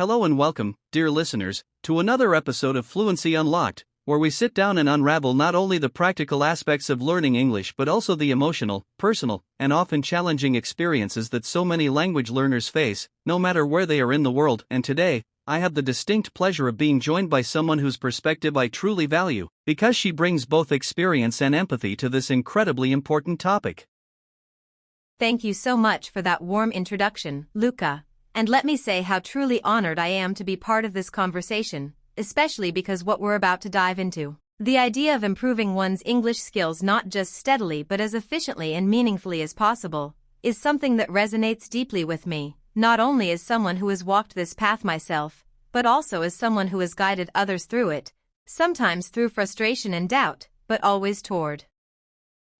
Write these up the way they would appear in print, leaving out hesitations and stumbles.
Hello and welcome, dear listeners, to another episode of Fluency Unlocked, where we sit down and unravel not only the practical aspects of learning English but also the emotional, personal, and often challenging experiences that so many language learners face, no matter where they are in the world. And today, I have the distinct pleasure of being joined by someone whose perspective I truly value, because she brings both experience and empathy to this incredibly important topic. Thank you so much for that warm introduction, Luca. And let me say how truly honored I am to be part of this conversation, especially because what we're about to dive into, the idea of improving one's English skills not just steadily but as efficiently and meaningfully as possible, is something that resonates deeply with me, not only as someone who has walked this path myself, but also as someone who has guided others through it, sometimes through frustration and doubt, but always toward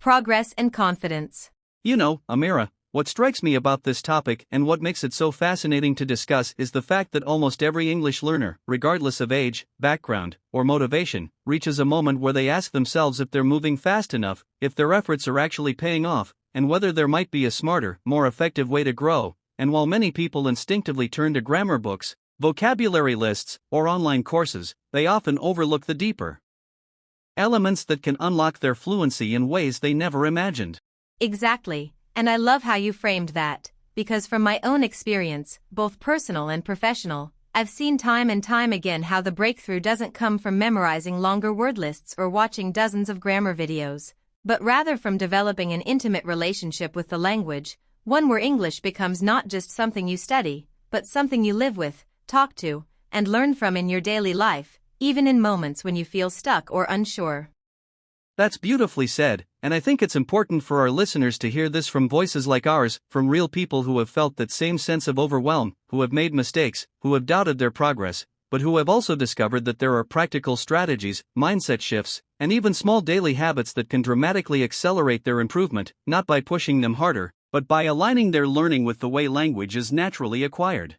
progress and confidence. You know, Amira, what strikes me about this topic and what makes it so fascinating to discuss is the fact that almost every English learner, regardless of age, background, or motivation, reaches a moment where they ask themselves if they're moving fast enough, if their efforts are actually paying off, and whether there might be a smarter, more effective way to grow. And while many people instinctively turn to grammar books, vocabulary lists, or online courses, they often overlook the deeper elements that can unlock their fluency in ways they never imagined. Exactly. And I love how you framed that, because from my own experience, both personal and professional, I've seen time and time again how the breakthrough doesn't come from memorizing longer word lists or watching dozens of grammar videos, but rather from developing an intimate relationship with the language, one where English becomes not just something you study, but something you live with, talk to, and learn from in your daily life, even in moments when you feel stuck or unsure. That's beautifully said, and I think it's important for our listeners to hear this from voices like ours, from real people who have felt that same sense of overwhelm, who have made mistakes, who have doubted their progress, but who have also discovered that there are practical strategies, mindset shifts, and even small daily habits that can dramatically accelerate their improvement, not by pushing them harder, but by aligning their learning with the way language is naturally acquired.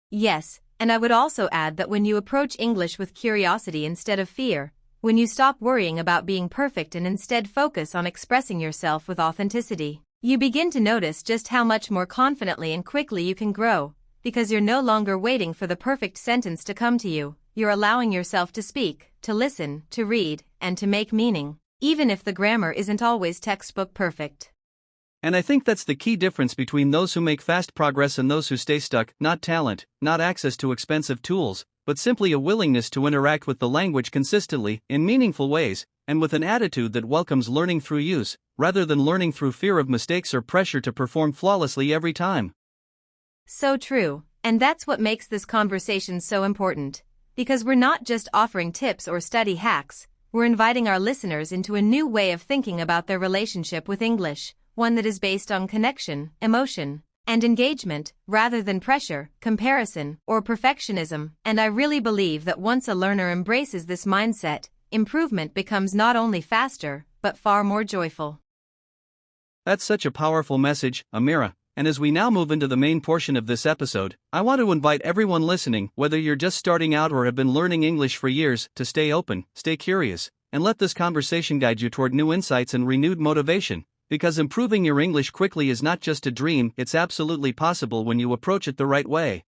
Yes, and I would also add that when you approach English with curiosity instead of fear, when you stop worrying about being perfect and instead focus on expressing yourself with authenticity, you begin to notice just how much more confidently and quickly you can grow, because you're no longer waiting for the perfect sentence to come to you, you're allowing yourself to speak, to listen, to read, and to make meaning, even if the grammar isn't always textbook perfect. And I think that's the key difference between those who make fast progress and those who stay stuck, not talent, not access to expensive tools, but simply a willingness to interact with the language consistently, in meaningful ways, and with an attitude that welcomes learning through use, rather than learning through fear of mistakes or pressure to perform flawlessly every time. So true, and that's what makes this conversation so important, because we're not just offering tips or study hacks, we're inviting our listeners into a new way of thinking about their relationship with English, one that is based on connection, emotion, and engagement, rather than pressure, comparison, or perfectionism. And I really believe that once a learner embraces this mindset, improvement becomes not only faster, but far more joyful. That's such a powerful message, Amira. And as we now move into the main portion of this episode, I want to invite everyone listening, whether you're just starting out or have been learning English for years, to stay open, stay curious, and let this conversation guide you toward new insights and renewed motivation. Because improving your English quickly is not just a dream, it's absolutely possible when you approach it the right way.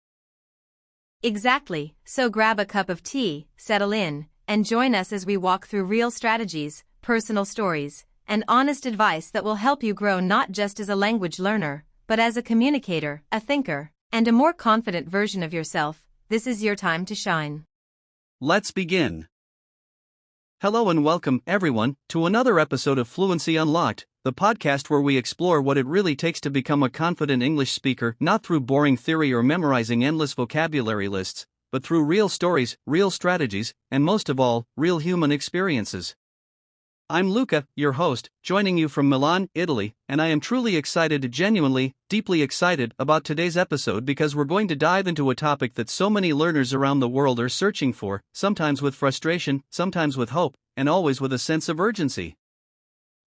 Exactly, so grab a cup of tea, settle in, and join us as we walk through real strategies, personal stories, and honest advice that will help you grow not just as a language learner, but as a communicator, a thinker, and a more confident version of yourself. This is your time to shine. Let's begin. Hello and welcome, everyone, to another episode of Fluency Unlocked, the podcast where we explore what it really takes to become a confident English speaker, not through boring theory or memorizing endless vocabulary lists, but through real stories, real strategies, and most of all, real human experiences. I'm Luca, your host, joining you from Milan, Italy, and I am truly excited, genuinely, deeply excited about today's episode because we're going to dive into a topic that so many learners around the world are searching for, sometimes with frustration, sometimes with hope, and always with a sense of urgency.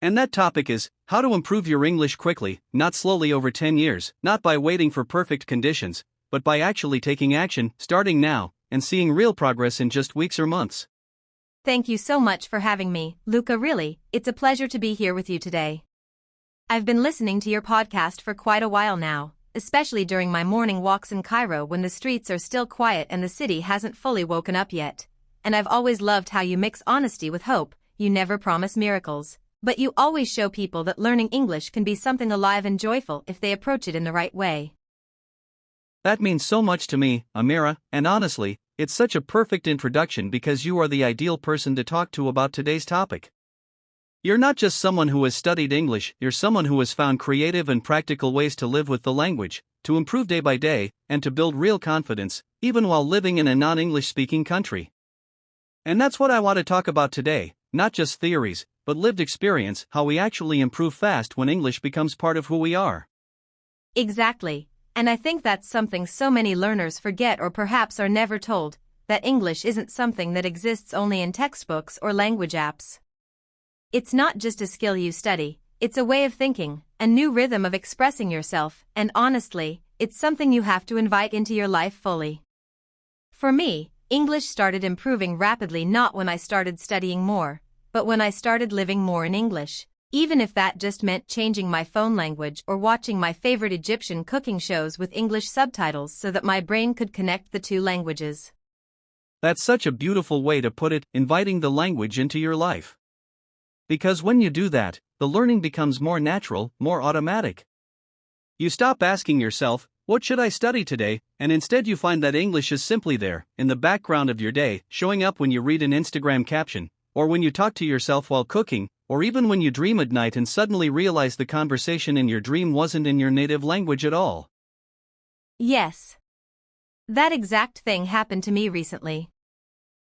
And that topic is how to improve your English quickly, not slowly over 10 years, not by waiting for perfect conditions, but by actually taking action, starting now, and seeing real progress in just weeks or months. Thank you so much for having me, Luca. Really, it's a pleasure to be here with you today. I've been listening to your podcast for quite a while now, especially during my morning walks in Cairo when the streets are still quiet and the city hasn't fully woken up yet. And I've always loved how you mix honesty with hope. You never promise miracles, but you always show people that learning English can be something alive and joyful if they approach it in the right way. That means so much to me, Amira, and honestly, it's such a perfect introduction because you are the ideal person to talk to about today's topic. You're not just someone who has studied English, you're someone who has found creative and practical ways to live with the language, to improve day by day, and to build real confidence, even while living in a non-English speaking country. And that's what I want to talk about today, not just theories, but lived experience, how we actually improve fast when English becomes part of who we are. Exactly. And I think that's something so many learners forget or perhaps are never told, that English isn't something that exists only in textbooks or language apps. It's not just a skill you study, it's a way of thinking, a new rhythm of expressing yourself, and honestly, it's something you have to invite into your life fully. For me, English started improving rapidly not when I started studying more, but when I started living more in English. Even if that just meant changing my phone language or watching my favorite Egyptian cooking shows with English subtitles so that my brain could connect the two languages. That's such a beautiful way to put it, inviting the language into your life. Because when you do that, the learning becomes more natural, more automatic. You stop asking yourself, what should I study today? And instead you find that English is simply there, in the background of your day, showing up when you read an Instagram caption, or when you talk to yourself while cooking, or even when you dream at night and suddenly realize the conversation in your dream wasn't in your native language at all. Yes. That exact thing happened to me recently.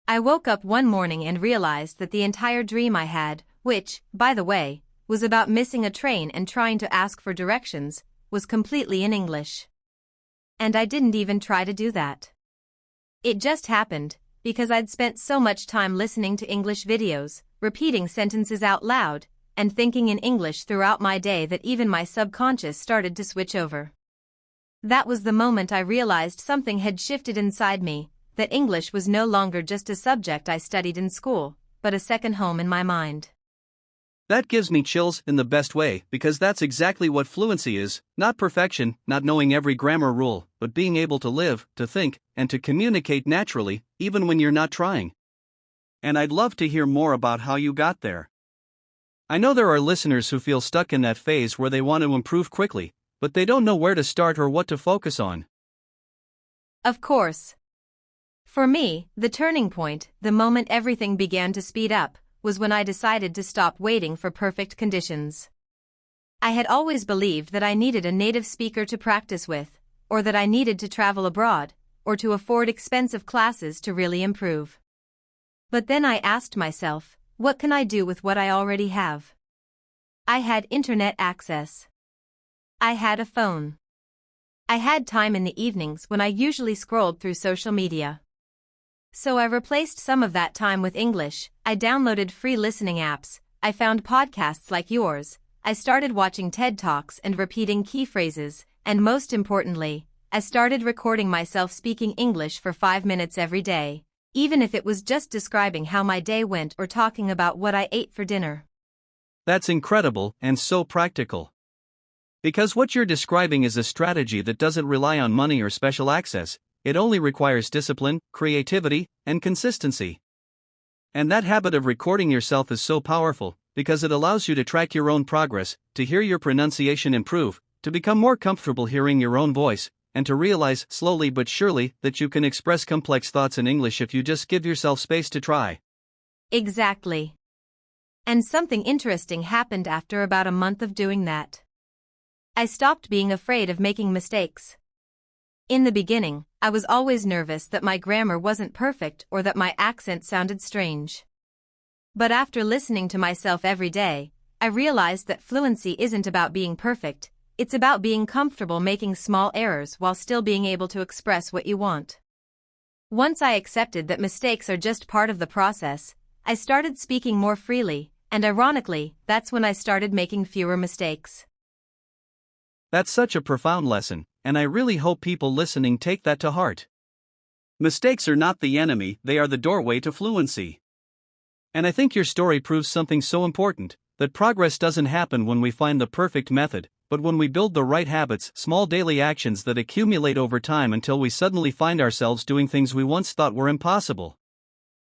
I woke up one morning and realized that the entire dream I had, which, by the way, was about missing a train and trying to ask for directions, was completely in English. And I didn't even try to do that. It just happened, because I'd spent so much time listening to English videos, repeating sentences out loud, and thinking in English throughout my day that even my subconscious started to switch over. That was the moment I realized something had shifted inside me, that English was no longer just a subject I studied in school, but a second home in my mind. That gives me chills in the best way, because that's exactly what fluency is, not perfection, not knowing every grammar rule, but being able to live, to think, and to communicate naturally, even when you're not trying. And I'd love to hear more about how you got there. I know there are listeners who feel stuck in that phase where they want to improve quickly, but they don't know where to start or what to focus on. Of course. For me, the turning point, the moment everything began to speed up, was when I decided to stop waiting for perfect conditions. I had always believed that I needed a native speaker to practice with, or that I needed to travel abroad, or to afford expensive classes to really improve. But then I asked myself, what can I do with what I already have? I had internet access. I had a phone. I had time in the evenings when I usually scrolled through social media. So I replaced some of that time with English. I downloaded free listening apps, I found podcasts like yours, I started watching TED Talks and repeating key phrases, and most importantly, I started recording myself speaking English for 5 minutes every day, even if it was just describing how my day went or talking about what I ate for dinner. That's incredible and so practical. Because what you're describing is a strategy that doesn't rely on money or special access, it only requires discipline, creativity, and consistency. And that habit of recording yourself is so powerful, because it allows you to track your own progress, to hear your pronunciation improve, to become more comfortable hearing your own voice, and to realize, slowly but surely, that you can express complex thoughts in English if you just give yourself space to try. Exactly. And something interesting happened after about a month of doing that. I stopped being afraid of making mistakes. In the beginning, I was always nervous that my grammar wasn't perfect or that my accent sounded strange. But after listening to myself every day, I realized that fluency isn't about being perfect, it's about being comfortable making small errors while still being able to express what you want. Once I accepted that mistakes are just part of the process, I started speaking more freely, and ironically, that's when I started making fewer mistakes. That's such a profound lesson, and I really hope people listening take that to heart. Mistakes are not the enemy, they are the doorway to fluency. And I think your story proves something so important, that progress doesn't happen when we find the perfect method, but when we build the right habits, small daily actions that accumulate over time until we suddenly find ourselves doing things we once thought were impossible.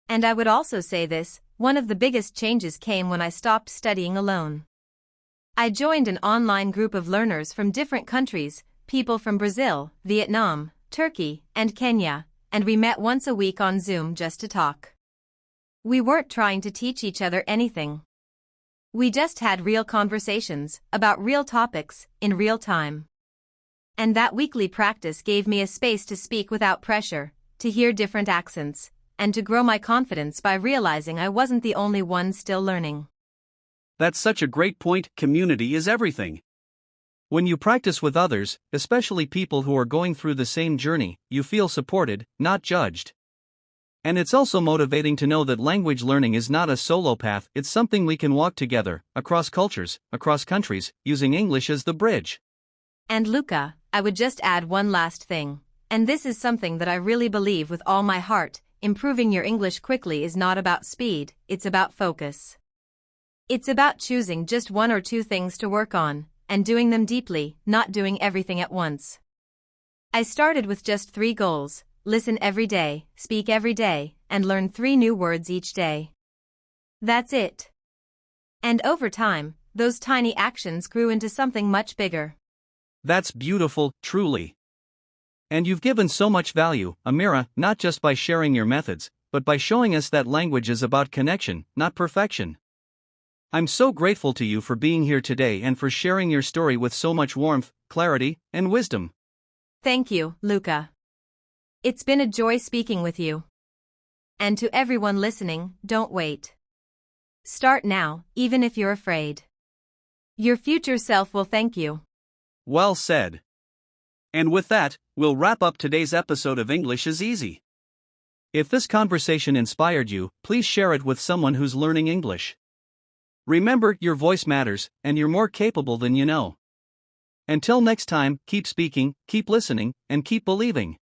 And I would also say this, one of the biggest changes came when I stopped studying alone. I joined an online group of learners from different countries, people from Brazil, Vietnam, Turkey, and Kenya, and we met once a week on Zoom just to talk. We weren't trying to teach each other anything. We just had real conversations about real topics in real time. And that weekly practice gave me a space to speak without pressure, to hear different accents, and to grow my confidence by realizing I wasn't the only one still learning. That's such a great point. Community is everything. When you practice with others, especially people who are going through the same journey, you feel supported, not judged. And it's also motivating to know that language learning is not a solo path, it's something we can walk together, across cultures, across countries, using English as the bridge. And Luca, I would just add one last thing, and this is something that I really believe with all my heart: improving your English quickly is not about speed, it's about focus. It's about choosing just one or two things to work on, and doing them deeply, not doing everything at once. I started with just 3 goals: listen every day, speak every day, and learn 3 new words each day. That's it. And over time, those tiny actions grew into something much bigger. That's beautiful, truly. And you've given so much value, Amira, not just by sharing your methods, but by showing us that language is about connection, not perfection. I'm so grateful to you for being here today and for sharing your story with so much warmth, clarity, and wisdom. Thank you, Luca. It's been a joy speaking with you. And to everyone listening, don't wait. Start now, even if you're afraid. Your future self will thank you. Well said. And with that, we'll wrap up today's episode of English is Easy. If this conversation inspired you, please share it with someone who's learning English. Remember, your voice matters, and you're more capable than you know. Until next time, keep speaking, keep listening, and keep believing.